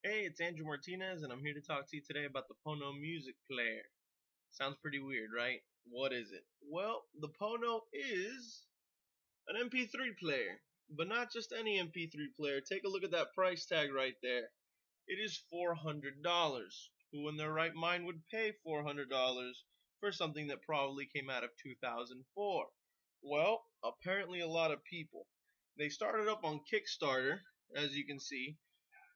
Hey, it's Andrew Martinez, and I'm here to talk to you today about the Pono music player. Sounds pretty weird, right? What is it? Well, the Pono is an MP3 player, but not just any MP3 player. Take a look at that price tag right there. It is $400. Who in their right mind would pay $400 for something that probably came out of 2004? Well, apparently a lot of people. They started up on Kickstarter, as you can see,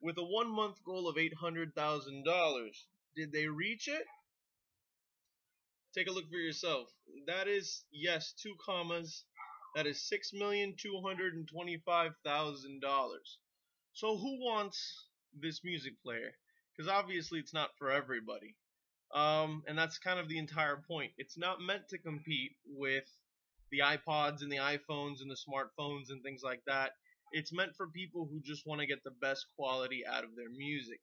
with a 1 month goal of $800,000. Did they reach it? Take a look for yourself. That is, yes, two commas. That is $6,225,000. So who wants this music player? Because obviously it's not for everybody. And that's kind of the entire point. It's not meant to compete with the iPods and the iPhones and the smartphones and things like that. It's meant for people who just want to get the best quality out of their music.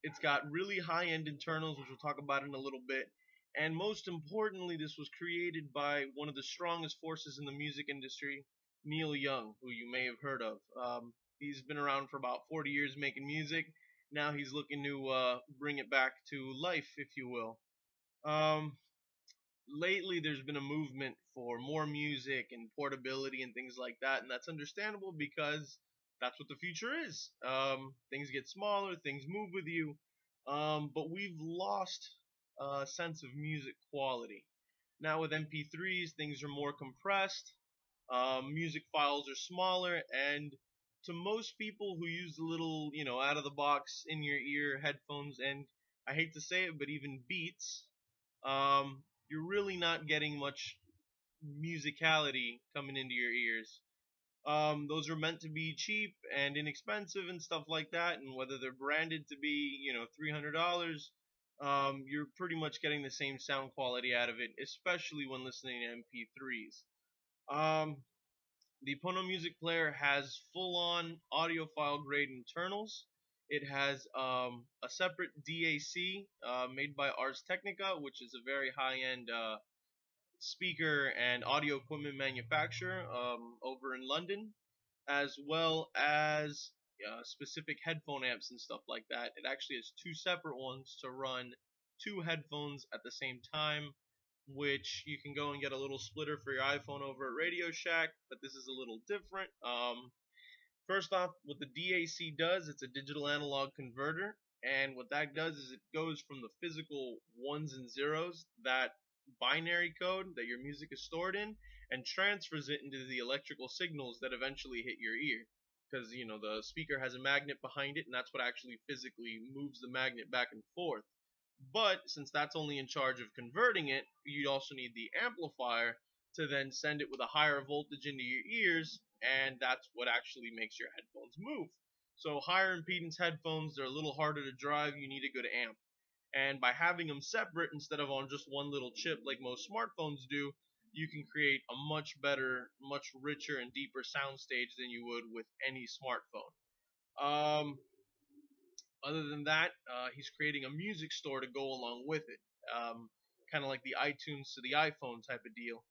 It's got really high-end internals, which we'll talk about in a little bit. And most importantly, this was created by one of the strongest forces in the music industry, Neil Young, who you may have heard of. He's been around for about 40 years making music. Now he's looking to bring it back to life, if you will. Um, Lately, there's been a movement for more music and portability and things like that, and that's understandable because that's what the future is. Things get smaller, things move with you, but we've lost a sense of music quality. Now with MP3s, things are more compressed, music files are smaller, and to most people who use the little, out of the box in your ear headphones, and I hate to say it, but even Beats, you're really not getting much musicality coming into your ears. Those are meant to be cheap and inexpensive and stuff like that, and whether they're branded to be, $300, you're pretty much getting the same sound quality out of it, especially when listening to MP3s. The Pono Music Player has full-on audiophile grade internals. It has a separate DAC made by Ars Technica, which is a very high-end speaker and audio equipment manufacturer over in London, as well as specific headphone amps and stuff like that. It actually has two separate ones to run two headphones at the same time, which you can go and get a little splitter for your iPhone over at Radio Shack, but this is a little different. First off, what the DAC does, it's a digital analog converter, and what that does is it goes from the physical ones and zeros, that binary code that your music is stored in, and transfers it into the electrical signals that eventually hit your ear. Because, the speaker has a magnet behind it, and that's what actually physically moves the magnet back and forth. But since that's only in charge of converting it, you also need the amplifier to then send it with a higher voltage into your ears, and that's what actually makes your headphones move. So higher impedance headphones, they're a little harder to drive, you need a good amp. And by having them separate instead of on just one little chip like most smartphones do, you can create a much better, much richer and deeper soundstage than you would with any smartphone. Other than that, he's creating a music store to go along with it, kind of like the iTunes to the iPhone type of deal.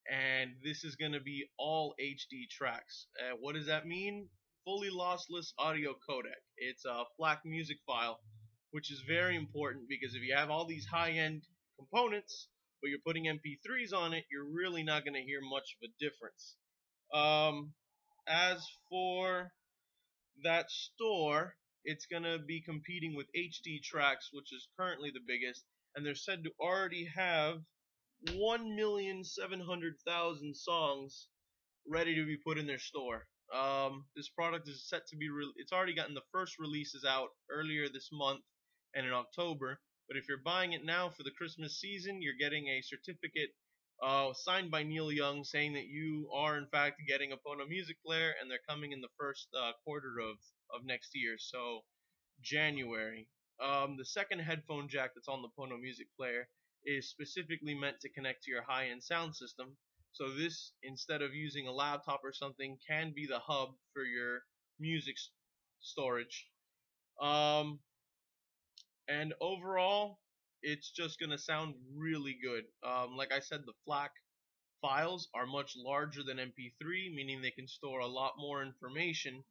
And this is going to be all HD tracks. What does that mean? Fully lossless audio codec. It's a FLAC music file, which is very important because if you have all these high-end components, but you're putting MP3s on it, you're really not going to hear much of a difference. As for that store, it's going to be competing with HD Tracks, which is currently the biggest, and they're said to already have 1,700,000 songs ready to be put in their store. This product is set to be it's already gotten the first releases out earlier this month and in October, but if you're buying it now for the Christmas season, you're getting a certificate signed by Neil Young saying that you are in fact getting a Pono music player, and they're coming in the first quarter of next year, so January. The second headphone jack that's on the Pono music player is specifically meant to connect to your high-end sound system. So this, instead of using a laptop or something, can be the hub for your music storage. And overall, it's just going to sound really good. Like I said, the FLAC files are much larger than MP3, meaning they can store a lot more information.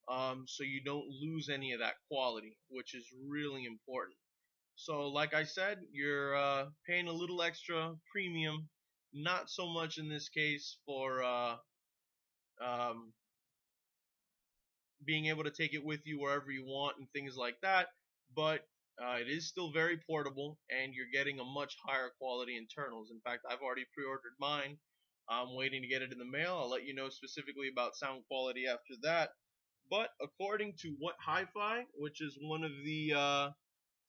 so you don't lose any of that quality, which is really important. So, like I said, you're paying a little extra premium, not so much in this case for um, being able to take it with you wherever you want and things like that, but it is still very portable, and you're getting a much higher quality internals. In fact, I've already pre-ordered mine. I'm waiting to get it in the mail. I'll let you know specifically about sound quality after that. But according to What Hi-Fi, which is one of the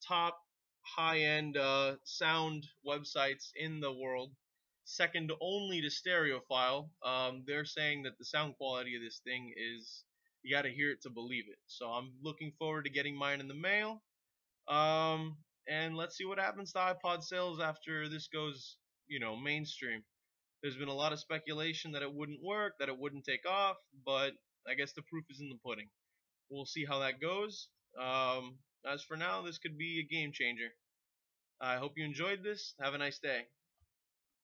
top high-end sound websites in the world, second only to Stereophile. They're saying that the sound quality of this thing is, you got to hear it to believe it. So I'm looking forward to getting mine in the mail. And let's see what happens to iPod sales after this goes, mainstream. There's been a lot of speculation that it wouldn't work, that it wouldn't take off, but I guess the proof is in the pudding. We'll see how that goes. As for now, this could be a game changer. I hope you enjoyed this. Have a nice day.